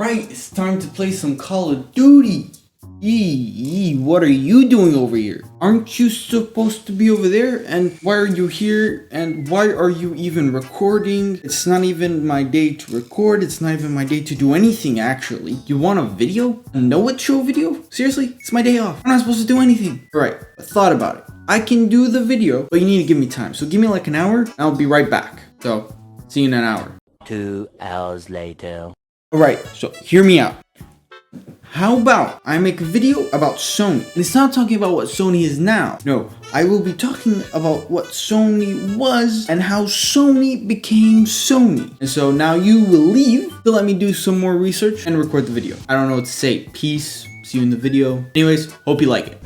Alright, it's time to play some Call of Duty. What are you doing over here? Aren't you supposed to be over there? And why are you here? And why are you even recording? It's not even my day to record. It's not even my day to do anything, actually. You want a video? A know-it show video? Seriously? It's my day off. I'm not supposed to do anything. Alright, I thought about it. I can do the video, but you need to give me time. So give me like an hour, and I'll be right back. So, see you in an hour. 2 hours later. Alright, so hear me out. How about I make a video about Sony? And it's not talking about what Sony is now. No, I will be talking about what Sony was and how Sony became Sony. And so now you will leave to let me do some more research and record the video. I don't know what to say. Peace. See you in the video. Anyways, hope you like it.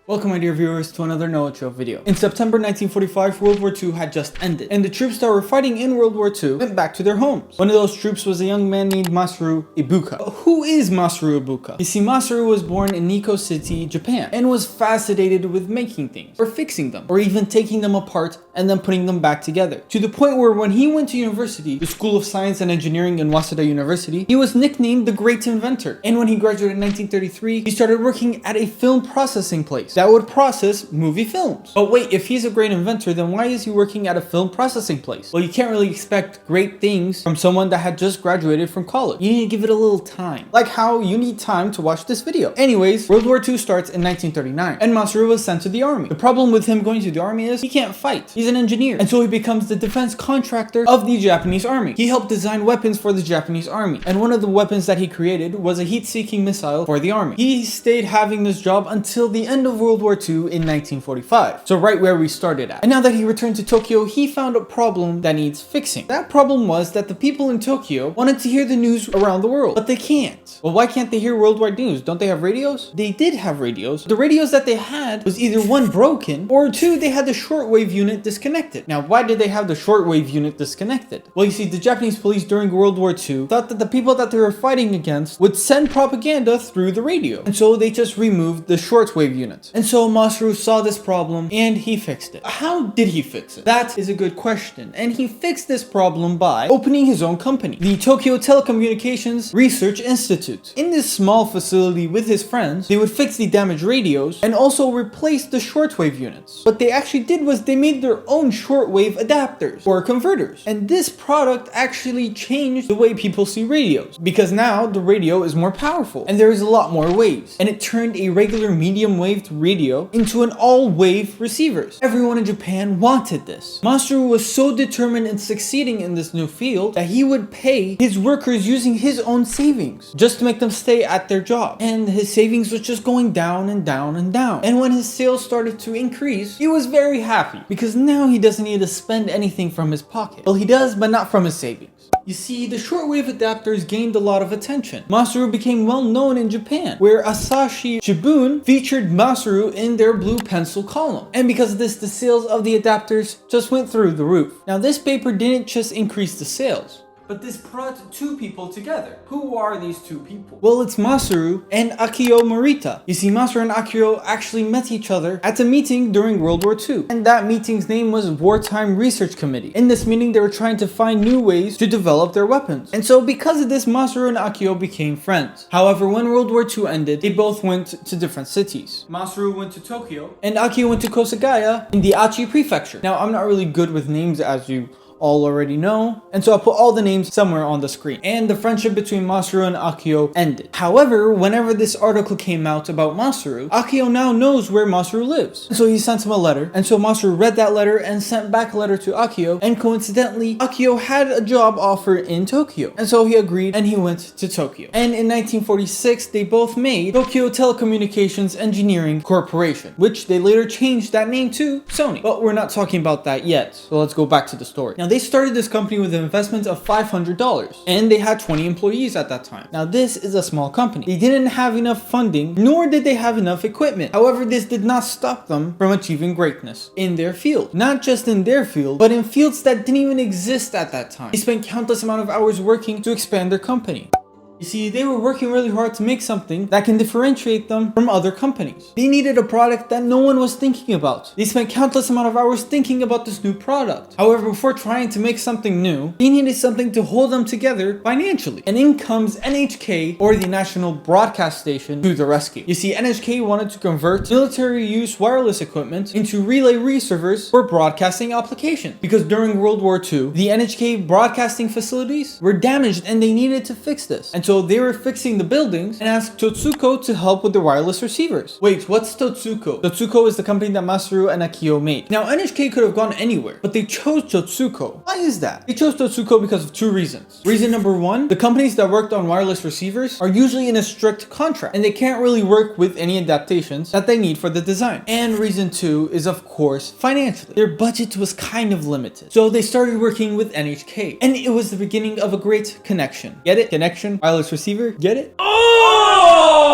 Welcome, my dear viewers, to another Know It Show video. In September 1945, World War II had just ended, and the troops that were fighting in World War II went back to their homes. One of those troops was a young man named Masaru Ibuka. Who is Masaru Ibuka? You see, Masaru was born in Nikko City, Japan, and was fascinated with making things, or fixing them, or even taking them apart and then putting them back together. To the point where when he went to university, the School of Science and Engineering in Waseda University, he was nicknamed the Great Inventor. And when he graduated in 1933, he started working at a film processing place that would process movie films. But wait, if he's a great inventor, then why is he working at a film processing place? Well, you can't really expect great things from someone that had just graduated from college. You need to give it a little time. Like how you need time to watch this video. Anyways, World War II starts in 1939, and Masaru was sent to the army. The problem with him going to the army is he can't fight. He's an engineer, and so he becomes the defense contractor of the Japanese army. He helped design weapons for the Japanese army, and one of the weapons that he created was a heat-seeking missile for the army. He stayed having this job until the end of World War II in 1945, so right where we started at. And now that he returned to Tokyo, he found a problem that needs fixing. That problem was that the people in Tokyo wanted to hear the news around the world, but they can't. Well, why can't they hear worldwide news? Don't they have radios? They did have radios. The radios that they had was either one, broken, or two, they had the shortwave unit disconnected. Now, why did they have the shortwave unit disconnected? Well, you see, the Japanese police during World War II thought that the people that they were fighting against would send propaganda through the radio, and so they just removed the shortwave unit. And so Masaru saw this problem and he fixed it. How did he fix it? That is a good question. And he fixed this problem by opening his own company, the Tokyo Telecommunications Research Institute. In this small facility with his friends, they would fix the damaged radios and also replace the shortwave units. What they actually did was they made their own shortwave adapters or converters. And this product actually changed the way people see radios, because now the radio is more powerful and there is a lot more waves. And it turned a regular medium waved radio into an all-wave receivers. Everyone in Japan wanted this. Masaru was so determined in succeeding in this new field that he would pay his workers using his own savings just to make them stay at their job. And his savings was just going down and down and down. And when his sales started to increase, he was very happy because now he doesn't need to spend anything from his pocket. Well, he does, but not from his savings. You see, the shortwave adapters gained a lot of attention. Masaru became well known in Japan, where Asahi Shimbun featured Masaru in their blue pencil column. And because of this, the sales of the adapters just went through the roof. Now, this paper didn't just increase the sales, but this brought two people together. Who are these two people? Well, it's Masaru and Akio Morita. You see, Masaru and Akio actually met each other at a meeting during World War II. And that meeting's name was Wartime Research Committee. In this meeting, they were trying to find new ways to develop their weapons. And so because of this, Masaru and Akio became friends. However, when World War II ended, they both went to different cities. Masaru went to Tokyo, and Akio went to Kosagaya in the Aichi Prefecture. Now, I'm not really good with names, as you all already know, and so I'll put all the names somewhere on the screen. And the friendship between Masaru and Akio ended. However, whenever this article came out about Masaru, Akio now knows where Masaru lives. And so he sent him a letter, and so Masaru read that letter and sent back a letter to Akio, and coincidentally, Akio had a job offer in Tokyo. And so he agreed and he went to Tokyo. And in 1946, they both made Tokyo Telecommunications Engineering Corporation, which they later changed that name to Sony. But we're not talking about that yet, so let's go back to the story. Now, they started this company with an investment of $500, and they had 20 employees at that time. Now, this is a small company. They didn't have enough funding, nor did they have enough equipment. However, this did not stop them from achieving greatness in their field. Not just in their field, but in fields that didn't even exist at that time. They spent countless amount of hours working to expand their company. You see, they were working really hard to make something that can differentiate them from other companies. They needed a product that no one was thinking about. They spent countless amount of hours thinking about this new product. However, before trying to make something new, they needed something to hold them together financially. And in comes NHK, or the National Broadcast Station, to the rescue. You see, NHK wanted to convert military use wireless equipment into relay receivers for broadcasting applications. Because during World War II, the NHK broadcasting facilities were damaged and they needed to fix this. And so they were fixing the buildings and asked Totsuko to help with the wireless receivers. Wait, what's Totsuko? Totsuko is the company that Masaru and Akio made. Now, NHK could have gone anywhere, but they chose Totsuko. Why is that? They chose Totsuko because of two reasons. Reason number one, the companies that worked on wireless receivers are usually in a strict contract and they can't really work with any adaptations that they need for the design. And reason two is, of course, financially. Their budget was kind of limited. So they started working with NHK and it was the beginning of a great connection. Get it? Connection, wireless receiver, get it? Oh!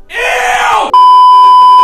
Ew!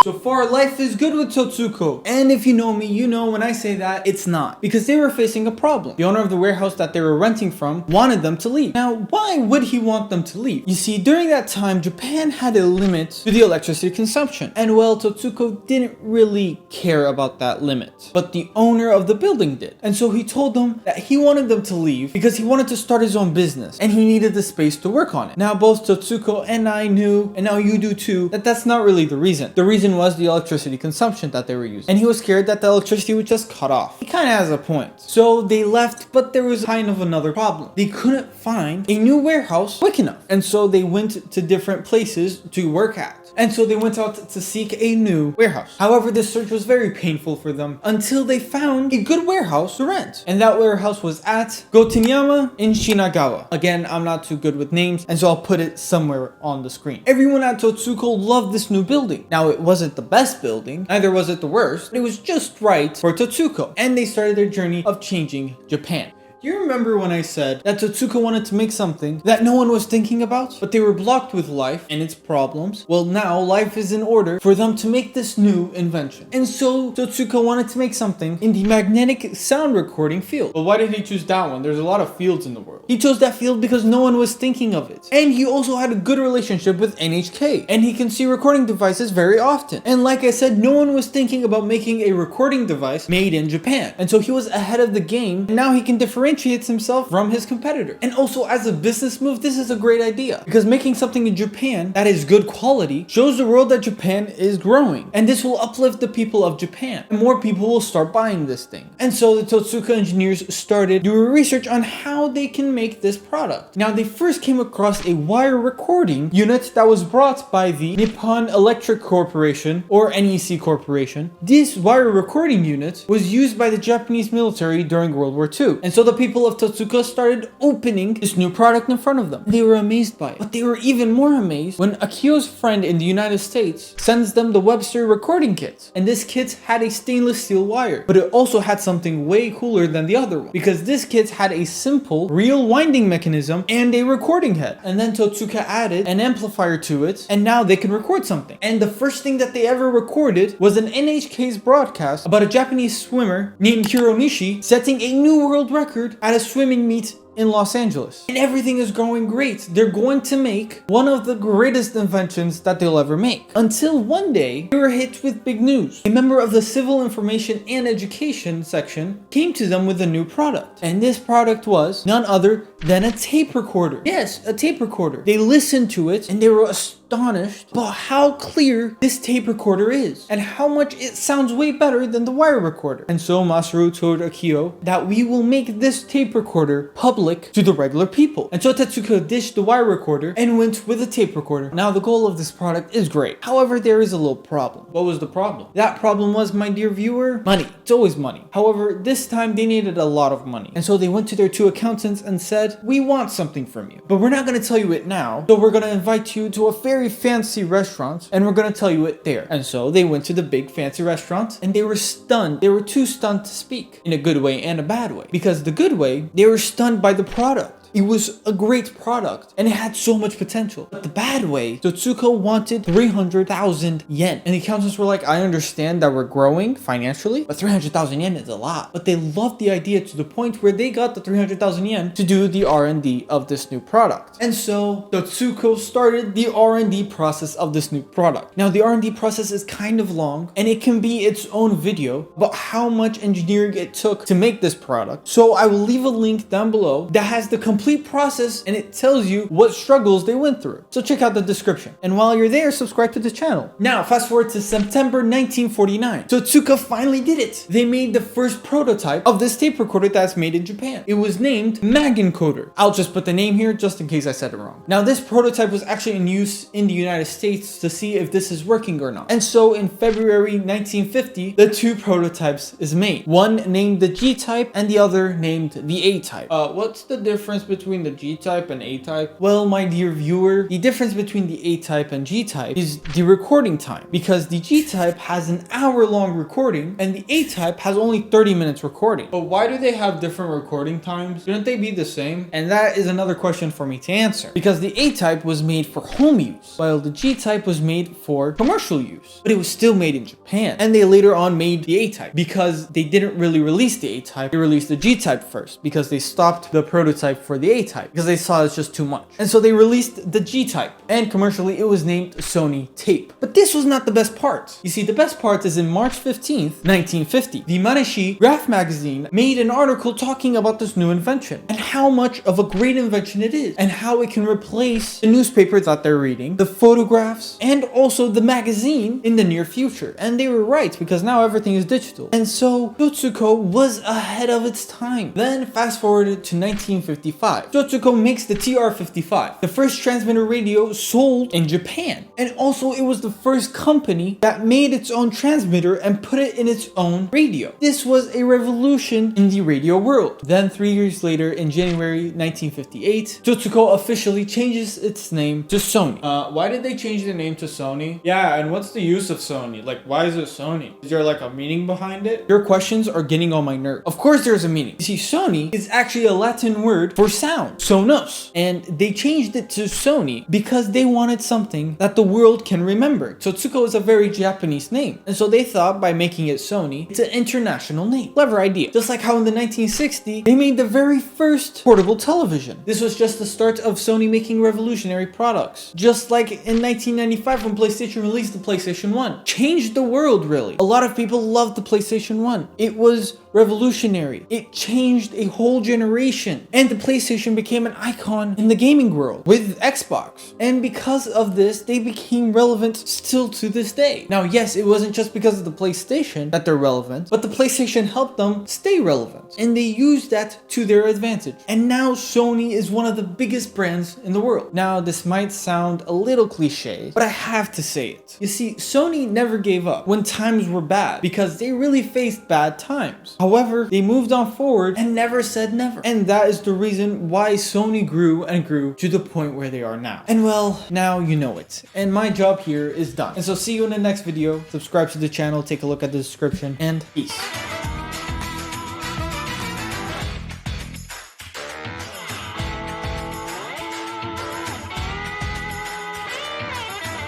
So far, life is good with Totsuko. And if you know me, you know when I say that, it's not. Because they were facing a problem. The owner of the warehouse that they were renting from wanted them to leave. Now, why would he want them to leave? You see, during that time, Japan had a limit to the electricity consumption. And well, Totsuko didn't really care about that limit. But the owner of the building did. And so he told them that he wanted them to leave because he wanted to start his own business. And he needed the space to work on it. Now, both Totsuko and I knew, and now you do too, that that's not really the reason. The reason was the electricity consumption that they were using. And he was scared that the electricity would just cut off. He kind of has a point. So they left, but there was kind of another problem. They couldn't find a new warehouse quick enough. And so they went to different places to work at. And so they went out to seek a new warehouse. However, this search was very painful for them until they found a good warehouse to rent. And that warehouse was at Gotenyama in Shinagawa. Again, I'm not too good with names, and so I'll put it somewhere on the screen. Everyone at Totsuko loved this new building. Now, it wasn't the best building, neither was it the worst, but it was just right for Totsuko. And they started their journey of changing Japan. Do you remember when I said that Totsuko wanted to make something that no one was thinking about, but they were blocked with life and its problems? Well, now life is in order for them to make this new invention. And so Totsuko wanted to make something in the magnetic sound recording field. But why did he choose that one? There's a lot of fields in the world. He chose that field because no one was thinking of it. And he also had a good relationship with NHK. And he can see recording devices very often. And like I said, no one was thinking about making a recording device made in Japan. And so he was ahead of the game. And now he can differentiates himself from his competitor. And also, as a business move, this is a great idea because making something in Japan that is good quality shows the world that Japan is growing, and this will uplift the people of Japan and more people will start buying this thing. And so the Totsuka engineers started doing research on how they can make this product. Now, they first came across a wire recording unit that was brought by the Nippon Electric Corporation, or NEC Corporation. This wire recording unit was used by the Japanese military during World War II, and so the people of Totsuka started opening this new product in front of them. They were amazed by it. But they were even more amazed when Akio's friend in the United States sends them the Webster recording kit. And this kit had a stainless steel wire, but it also had something way cooler than the other one, because this kit had a simple real winding mechanism and a recording head. And then Totsuka added an amplifier to it, and now they can record something. And the first thing that they ever recorded was an NHK's broadcast about a Japanese swimmer named Hironishi setting a new world record at a swimming meet in Los Angeles. And everything is going great. They're going to make one of the greatest inventions that they'll ever make. Until one day, they were hit with big news. A member of the Civil Information and Education section came to them with a new product. And this product was none other than a tape recorder. Yes, a tape recorder. They listened to it and they were astonished about how clear this tape recorder is and how much it sounds way better than the wire recorder. And so Masaru told Akio that we will make this tape recorder public to the regular people. And so Tetsuka ditched the wire recorder and went with a tape recorder. Now the goal of this product is great. However, there is a little problem. What was the problem? That problem was, my dear viewer, money. It's always money. However, this time they needed a lot of money. And so they went to their two accountants and said, we want something from you, but we're not going to tell you it now. So we're going to invite you to a very fancy restaurant and we're going to tell you it there. And so they went to the big fancy restaurant and they were stunned. They were too stunned to speak, in a good way and a bad way. Because the good way, they were stunned by the product. It was a great product and it had so much potential. But the bad way, Totsuko wanted 300,000 yen. And the accountants were like, I understand that we're growing financially, but 300,000 yen is a lot. But they loved the idea to the point where they got the 300,000 yen to do the R&D of this new product. And so Totsuko started the R&D process of this new product. Now the R&D process is kind of long and it can be its own video about how much engineering it took to make this product. So I will leave a link down below that has the complete process and it tells you what struggles they went through. So check out the description. And while you're there, subscribe to the channel. Now fast forward to September 1949. Totsuka finally did it. They made the first prototype of this tape recorder that's made in Japan. It was named Magencoder. I'll just put the name here just in case I said it wrong. Now this prototype was actually in use in the United States to see if this is working or not. And so in February 1950, the two prototypes is made. One named the G-type and the other named the A-type. What's the difference between the G-type and A-type? Well, my dear viewer, the difference between the A-type and G-type is the recording time, because the G-type has an hour-long recording and the A-type has only 30 minutes recording. But why do they have different recording times? Shouldn't they be the same? And that is another question for me to answer, because the A-type was made for home use, while the G-type was made for commercial use. But it was still made in Japan, and they later on made the A-type because they didn't really release the A-type. They released the G-type first because they stopped the prototype for the A-type because they saw it's just too much. And so they released the G-type, and commercially it was named Sony Tape. But this was not the best part. You see, the best part is in March 15th, 1950, the Maneshi Graph magazine made an article talking about this new invention and how much of a great invention it is and how it can replace the newspaper that they're reading, the photographs, and also the magazine in the near future. And they were right, because now everything is digital. And so Totsuko was ahead of its time. Then fast forwarded to 1955. Totsuko makes the TR-55, the first transmitter radio sold in Japan. And also it was the first company that made its own transmitter and put it in its own radio. This was a revolution in the radio world. Then 3 years later, in January 1958, Totsuko officially changes its name to Sony. Why did they change the name to Sony? Yeah, and what's the use of Sony? Like, why is it Sony? Is there like a meaning behind it? Your questions are getting on my nerves. Of course there's a meaning. You see, Sony is actually a Latin word for sound, sonos. And they changed it to Sony because they wanted something that the world can remember. Totsuko is a very Japanese name. And so they thought by making it Sony, it's an international name. Clever idea. Just like how in the 1960s, they made the very first portable television. This was just the start of Sony making revolutionary products. Just like in 1995 when PlayStation released the PlayStation 1. Changed the world, really. A lot of people loved the PlayStation 1. It was revolutionary. It changed a whole generation. And the PlayStation became an icon in the gaming world with Xbox. And because of this, they became relevant still to this day. Now, yes, it wasn't just because of the PlayStation that they're relevant, but the PlayStation helped them stay relevant. And they used that to their advantage. And now Sony is one of the biggest brands in the world. Now, this might sound a little cliche, but I have to say it. You see, Sony never gave up when times were bad because they really faced bad times. However, they moved on forward and never said never. And that is the reason why Sony grew and grew to the point where they are now. And well, now you know it. And my job here is done. And so see you in the next video. Subscribe to the channel, take a look at the description, and peace.